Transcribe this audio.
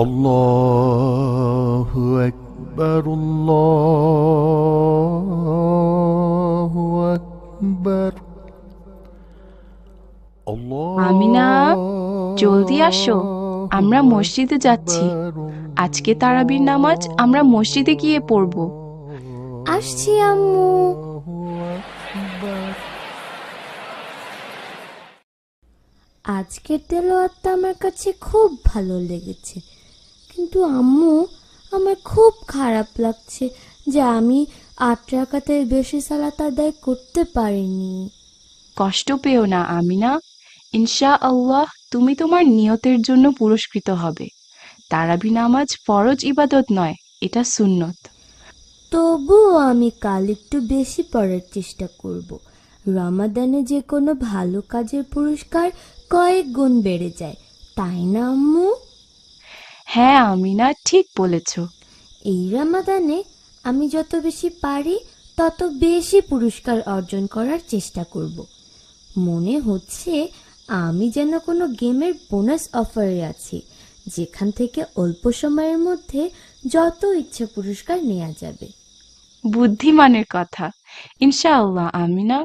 আল্লাহু আকবার, আল্লাহু আকবার, আমিনা, জলদি আল্লাহু আসো। আমরা মসজিদে যাচ্ছি। আকবার, আজকে তারাবির নামাজ আমরা মসজিদে গিয়ে পড়ব। আসছি আম্মু। আল্লাহু আকবার। আজকের তেলাওয়াতটা আমার কাছে খুব ভালো লেগেছে, কিন্তু আম্মু, আমার খুব খারাপ লাগছে যে আমি 8 রাকাতের বেশি সালাত আদায় করতে পারিনি। কষ্ট পেও না আমিনা, ইনশাআল্লাহ তুমি তোমার নিয়তের জন্য পুরস্কৃত হবে। তারাবি নামাজ ফরজ ইবাদত নয়, এটা সুন্নত। তবুও আমি কাল একটু বেশি পড়ার চেষ্টা করব। রমাদানে যে কোনো ভালো কাজের পুরস্কার কয়েক গুণ বেড়ে যায়, তাই না আম্মু? হ্যাঁ আমিনা, ঠিক বলেছ। এই রমাদানে আমি যত বেশি পারি তত বেশি পুরস্কার অর্জন করার চেষ্টা করব। মনে হচ্ছে আমি যেন কোনো গেমের বোনাস অফারে আছি, যেখান থেকে অল্প সময়ের মধ্যে যত ইচ্ছে পুরস্কার নেওয়া যাবে। বুদ্ধিমানের কথা। ইনশাআল্লাহ আমিনা।